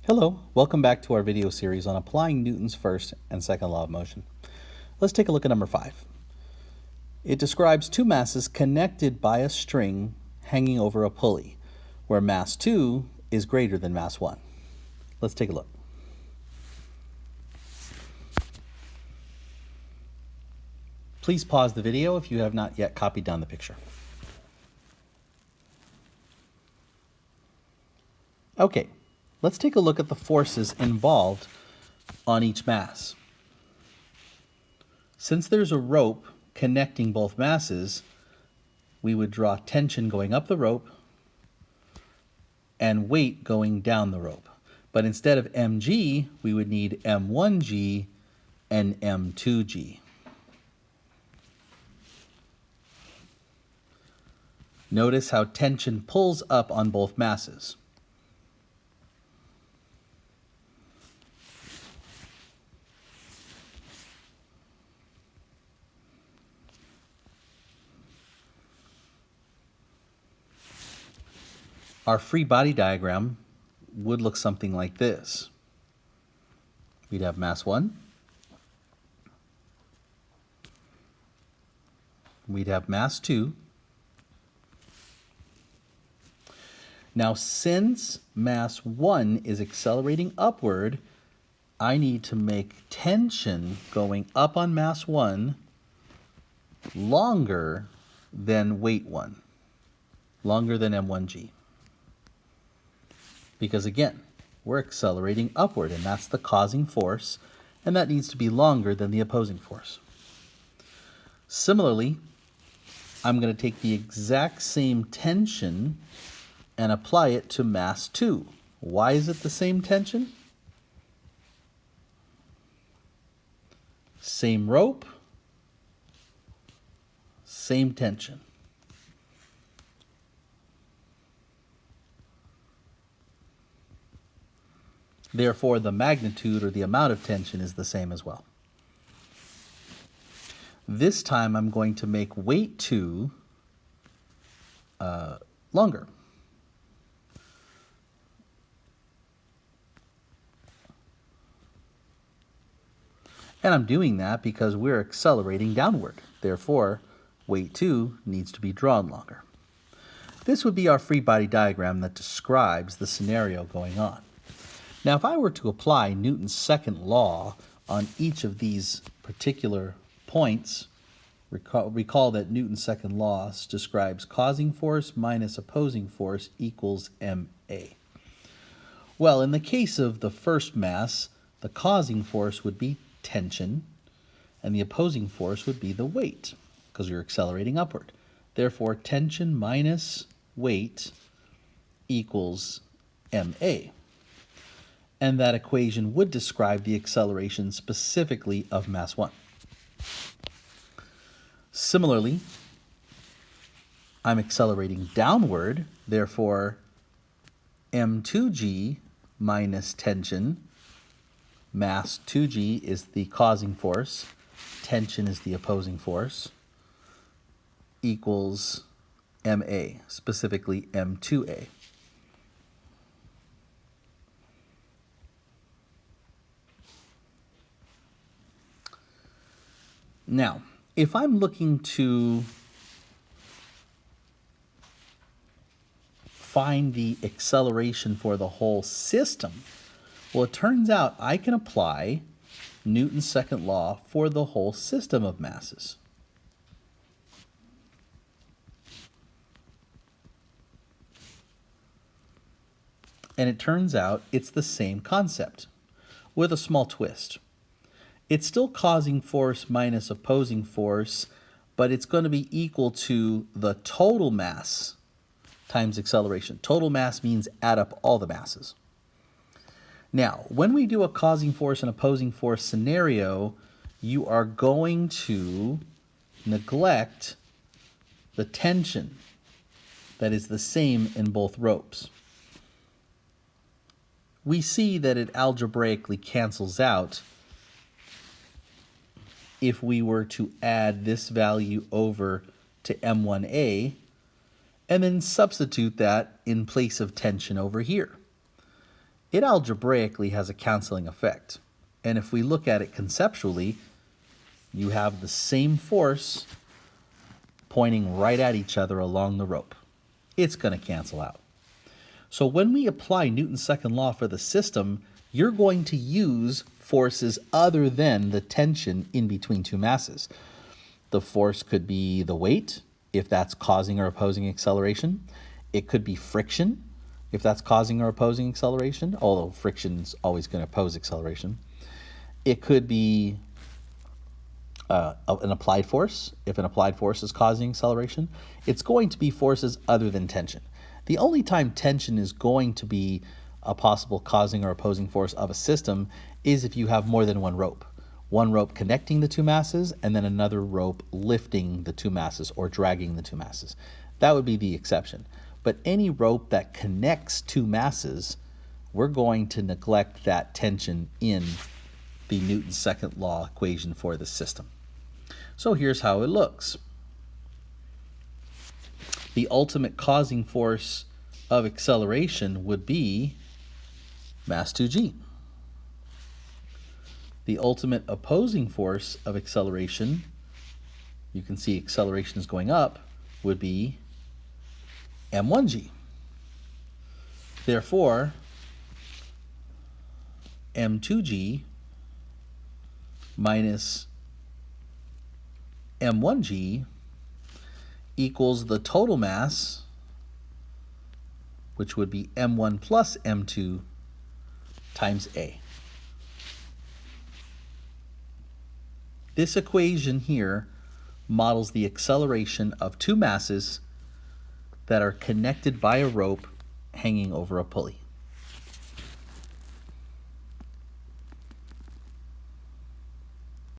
Hello, welcome back to our video series on applying Newton's first and second law of motion. Let's take a look at number 5. It describes two masses connected by a string hanging over a pulley, where mass 2 is greater than mass 1. Let's take a look. Please pause the video if you have not yet copied down the picture. Okay. Let's take a look at the forces involved on each mass. Since there's a rope connecting both masses, we would draw tension going up the rope and weight going down the rope. But instead of mg, we would need m1g and m2g. Notice how tension pulls up on both masses. Our free body diagram would look something like this. We'd have mass 1. We'd have mass 2. Now, since mass 1 is accelerating upward, I need to make tension going up on mass 1 longer than weight 1, longer than m1g. Because again, we're accelerating upward, and that's the causing force, and that needs to be longer than the opposing force. Similarly, I'm going to take the exact same tension and apply it to mass 2. Why is it the same tension? Same rope, same tension. Therefore, the magnitude or the amount of tension is the same as well. This time, I'm going to make weight 2 longer. And I'm doing that because we're accelerating downward. Therefore, weight 2 needs to be drawn longer. This would be our free body diagram that describes the scenario going on. Now, if I were to apply Newton's second law on each of these particular points, recall that Newton's second law describes causing force minus opposing force equals ma. Well, in the case of the first mass, the causing force would be tension, and the opposing force would be the weight, because you're accelerating upward. Therefore, tension minus weight equals ma. And that equation would describe the acceleration specifically of mass 1. Similarly, I'm accelerating downward, therefore m2g minus tension, mass 2g is the causing force, tension is the opposing force, equals ma, specifically m2a. Now, if I'm looking to find the acceleration for the whole system, well, it turns out I can apply Newton's second law for the whole system of masses. And it turns out it's the same concept with a small twist. It's still causing force minus opposing force, but it's going to be equal to the total mass times acceleration. Total mass means add up all the masses. Now, when we do a causing force and opposing force scenario, you are going to neglect the tension that is the same in both ropes. We see that it algebraically cancels out if we were to add this value over to M1A and then substitute that in place of tension over here. it algebraically has a canceling effect. And if we look at it conceptually, you have the same force pointing right at each other along the rope. It's going to cancel out. So when we apply Newton's second law for the system, you're going to use forces other than the tension in between two masses. The force could be the weight, if that's causing or opposing acceleration. It could be friction, if that's causing or opposing acceleration, although friction's always going to oppose acceleration. It could be an applied force. If an applied force is causing acceleration, it's going to be forces other than tension. The only time tension is going to be a possible causing or opposing force of a system is if you have more than one rope. One rope connecting the two masses and then another rope lifting the two masses or dragging the two masses. That would be the exception. But any rope that connects two masses, we're going to neglect that tension in the Newton's second law equation for the system. So here's how it looks. The ultimate causing force of acceleration would be mass 2g. The ultimate opposing force of acceleration, you can see acceleration is going up, would be m1g. Therefore, m2g minus m1g equals the total mass, which would be m1 plus m2 times a. This equation here models the acceleration of two masses that are connected by a rope hanging over a pulley.